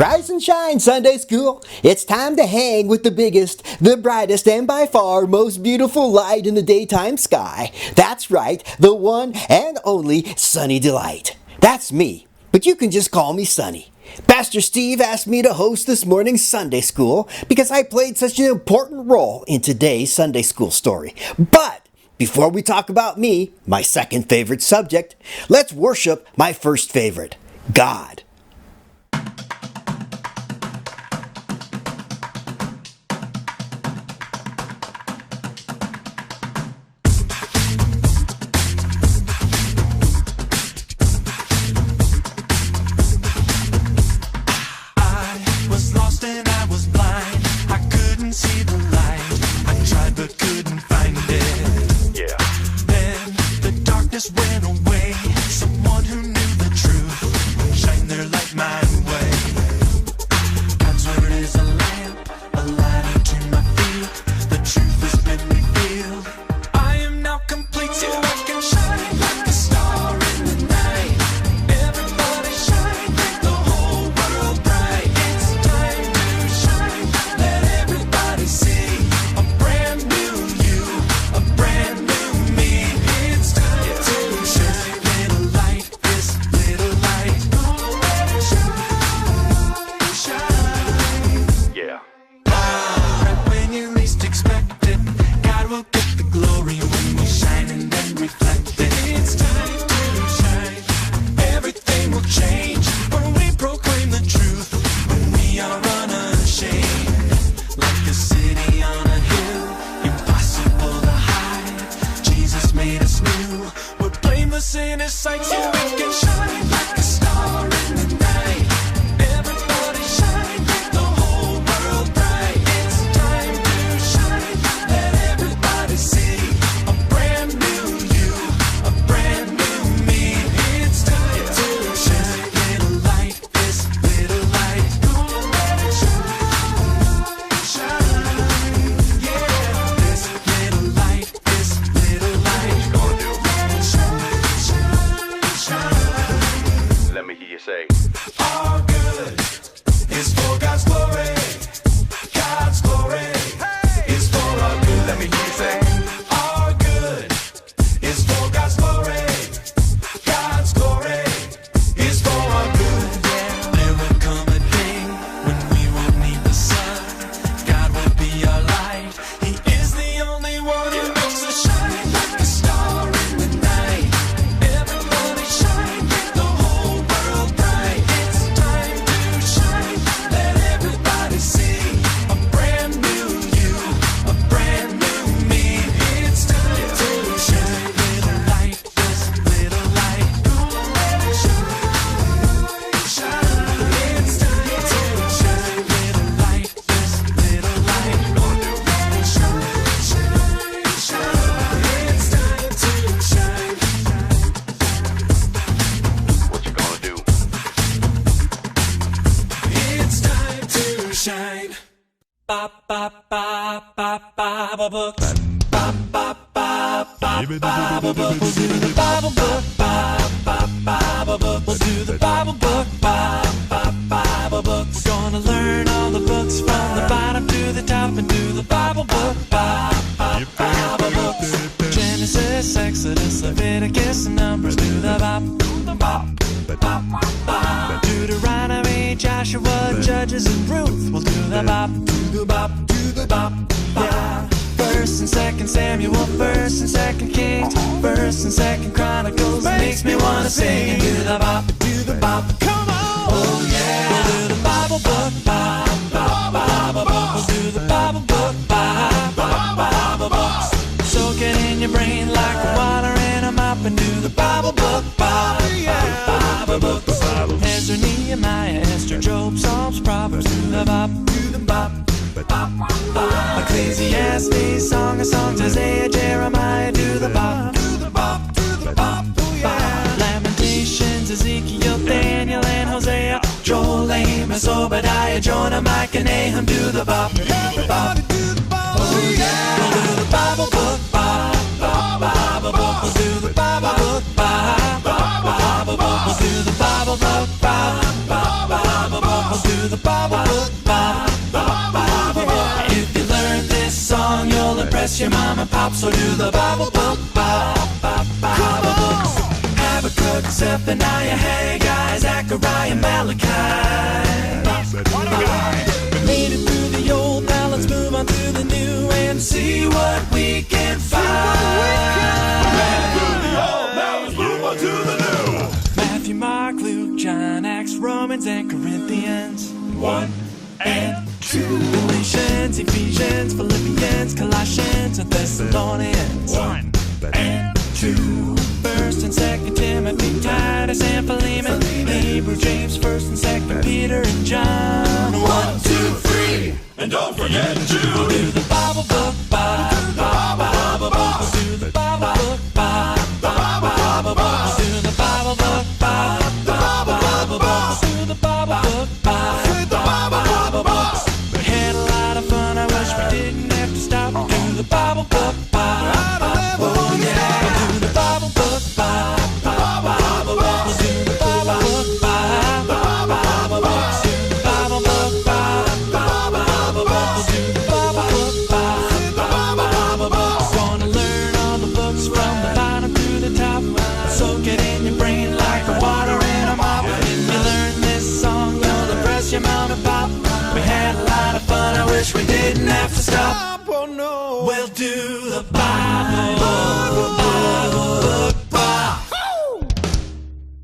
Rise and shine, Sunday School! It's time to hang with the biggest, the brightest, and by far most beautiful light in the daytime sky. That's right, the one and only Sunny Delight. That's me, but you can just call me Sunny. Pastor Steve asked me to host this morning's Sunday School because I played such an important role in today's Sunday School story. But before we talk about me, my second favorite subject, let's worship my first favorite, God. Genesis, Exodus, Leviticus, and Numbers, do the bop, Deuteronomy, Joshua, Judges, and Ruth, we'll do the bop, yeah. First and Second Samuel, First and Second Kings, First and Second Chronicles, makes me wanna sing and do the bop, come on, oh yeah. We'll do the Bible book, we'll do the Bible book, soak it in your brain like water in a mop and do the Bible book, Ezra, Nehemiah, Esther, Job, Psalms, Proverbs, do the bop, Ecclesiastes, Song of Songs, Isaiah, Jeremiah, do the bop, Lamentations, Ezekiel, Daniel, and Hosea, Joel, Amos, Obadiah, Jonah, Micah, Nahum, do the bop, oh yeah. We'll do the Bible book, we'll do the Bible book, we'll do the Bible book, we'll do the your mom and pop, so do the Bible book, Bible books. Habakkuk, Zephaniah, Haggai, Zechariah, Malachi. Read it through the old, now let's move on to the new and see what we can find. Matthew, Mark, Luke, John, Acts, Romans, and Corinthians. 1 and 2. Galatians, Ephesians, Philippians, Colossians, and Thessalonians. 1 and 2. 1st and 2nd Timothy, Titus, and Philemon. Hebrew, James, 1st and 2nd Peter, and John. 1, 2, 3. And don't forget Jude. We'll do the Bible book, Bible book. We'll do the Bible book, Bible book. We'll do the Bible book, Bible book. We'll do the Bible book, Bible book. We had a lot of fun, I wish we didn't have to stop. We'll do the Bible book, Bible book. Oh yeah. We'll do the Bible book, Bible book. We'll do the Bible book, Bible book. We'll do the Bible book, Bible book. We'll do the Bible book, Bible book. We're gonna learn all the books from the bottom to the top. Soak it in your brain like the water in a mop. If you learn this song, you'll impress your mom and pop. We had a lot of fun, I wish we didn't have to stop. Oh no. We'll do the Bible book,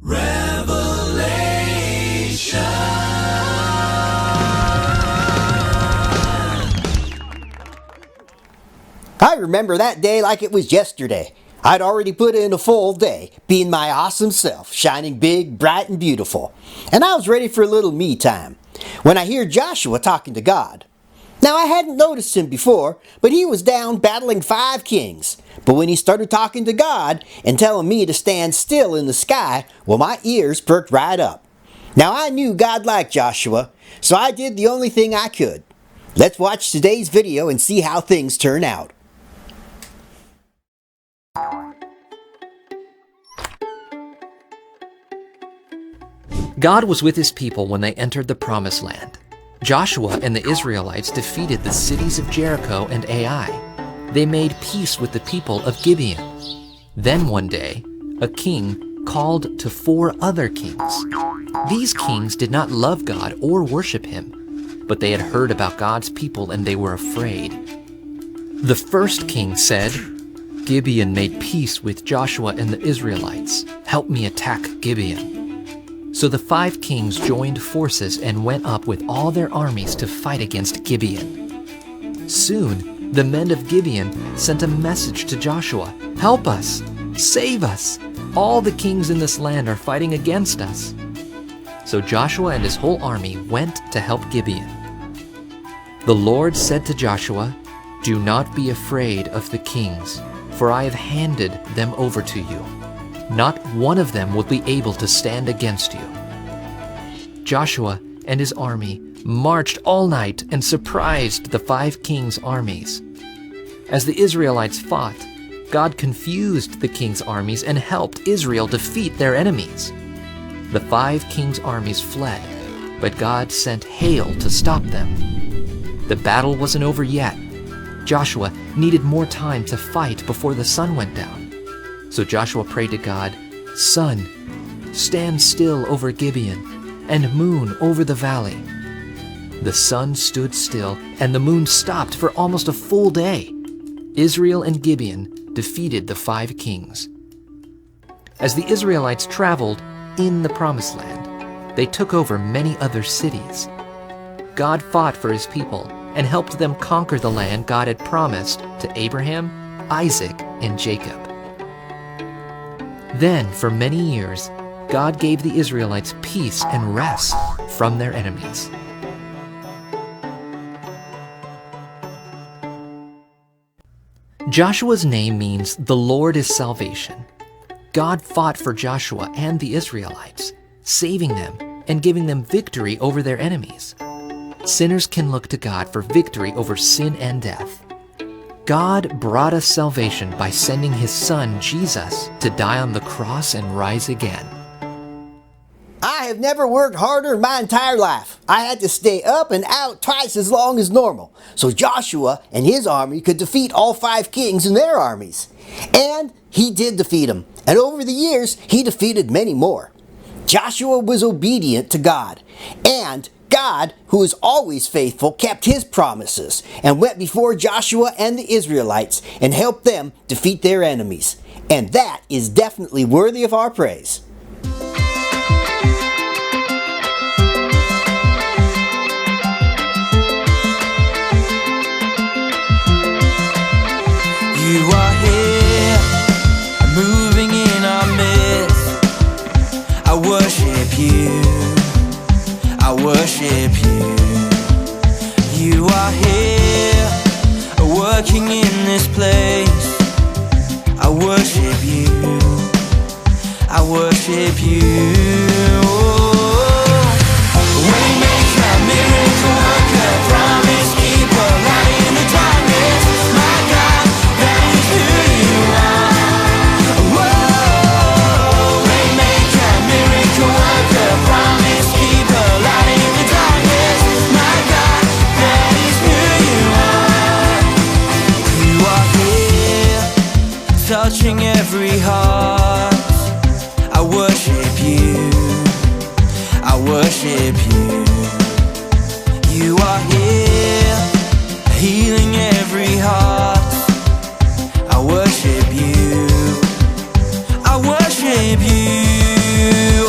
Revelation. I remember that day like it was yesterday. I'd already put in a full day, being my awesome self, shining big, bright, and beautiful. And I was ready for a little me time, when I hear Joshua talking to God. Now I hadn't noticed him before, but he was down battling 5 kings. But when he started talking to God and telling me to stand still in the sky, well, my ears perked right up. Now I knew God liked Joshua, so I did the only thing I could. Let's watch today's video and see how things turn out. God was with his people when they entered the Promised Land. Joshua and the Israelites defeated the cities of Jericho and Ai. They made peace with the people of Gibeon. Then one day, a king called to 4 other kings. These kings did not love God or worship him, but they had heard about God's people and they were afraid. The first king said, "Gibeon made peace with Joshua and the Israelites. Help me attack Gibeon." So the 5 kings joined forces and went up with all their armies to fight against Gibeon. Soon, the men of Gibeon sent a message to Joshua, "Help us! Save us! All the kings in this land are fighting against us." So Joshua and his whole army went to help Gibeon. The Lord said to Joshua, "Do not be afraid of the kings, for I have handed them over to you. Not one of them will be able to stand against you." Joshua and his army marched all night and surprised the 5 kings' armies. As the Israelites fought, God confused the kings' armies and helped Israel defeat their enemies. The 5 kings' armies fled, but God sent hail to stop them. The battle wasn't over yet. Joshua needed more time to fight before the sun went down. So Joshua prayed to God, "Sun, stand still over Gibeon, and moon over the valley." The sun stood still, and the moon stopped for almost a full day. Israel and Gibeon defeated the 5 kings. As the Israelites traveled in the Promised Land, they took over many other cities. God fought for his people and helped them conquer the land God had promised to Abraham, Isaac, and Jacob. Then, for many years, God gave the Israelites peace and rest from their enemies. Joshua's name means "the Lord is salvation." God fought for Joshua and the Israelites, saving them and giving them victory over their enemies. Sinners can look to God for victory over sin and death. God brought us salvation by sending his Son, Jesus, to die on the cross and rise again. I I have never worked harder in my entire life. I had to stay up and out twice as long as normal, so Joshua and his army could defeat all 5 kings and their armies. And he did defeat them, and over the years, he defeated many more. Joshua was obedient to God, and God, who is always faithful, kept his promises and went before Joshua and the Israelites and helped them defeat their enemies. And that is definitely worthy of our praise. You are here, moving in our midst. I worship you, I worship you. You are here, working in this place. I worship you, I worship you. Waymaker, miracle worker, promise keeper, light in the darkness. My God, that is who you are. Whoa, waymaker, miracle worker, promise keeper, light in the darkness. My God, that is who you are. You are here, touching every heart. I worship you, I worship you. You are here, healing every heart. I worship you, I worship you.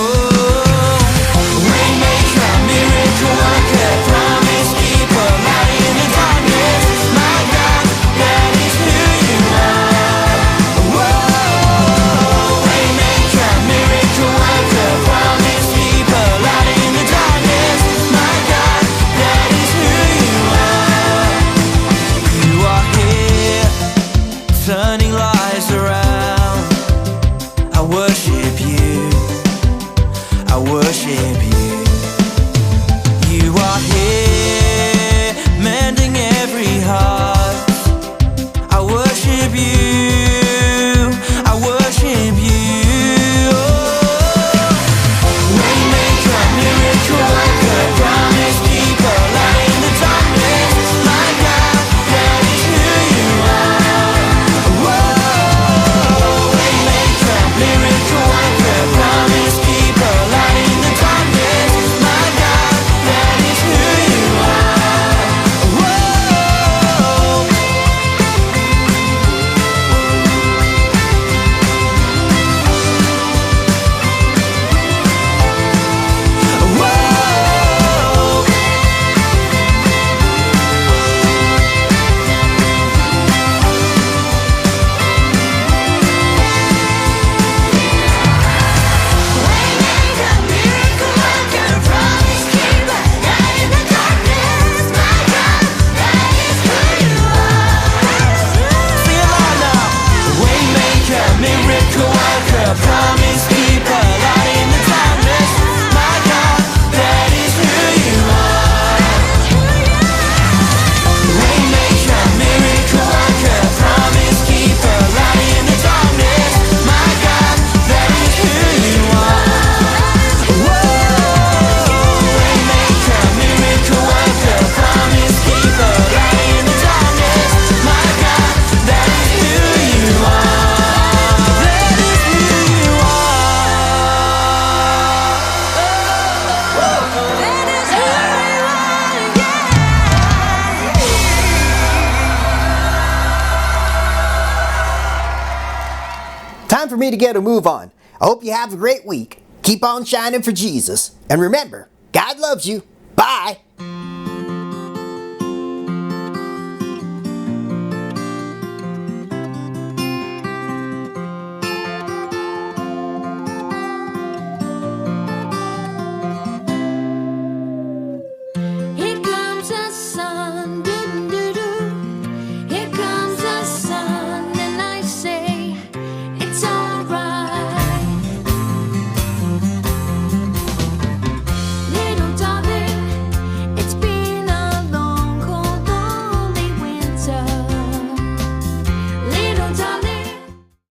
Waymaker, miracle worker, promise keeper, light in the darkness. My God, that is who you are. Whoa, waymaker, miracle worker, promise keeper, light in the darkness. My God, that is who you are. You are here, turning lives around. I worship you, I worship you. You are here, mending every heart. I worship you, I worship you. Waymaker, miracle worker, promise keeper, light in the darkness. My God, that is who you are. Whoa, waymaker, miracle worker, promise keeper, light in the darkness. My God, that is who you are. Whoa. Whoa. Waymaker, miracle worker, promise keeper, light in the darkness. My God, that is who you are. Sing it loud now. Waymaker, miracle worker, promise keeper, light in the darkness. My God, that is who you are. Waymaker, miracle worker, promise keeper, light in the darkness. My God, that is who you are. Whoa, waymaker, miracle worker, promise keeper, light in the darkness. My God, that is who you are. That is who you are. That is who you are. Time for me to get a move on. I hope you have a great week. Keep on shining for Jesus. And remember, God loves you. Bye.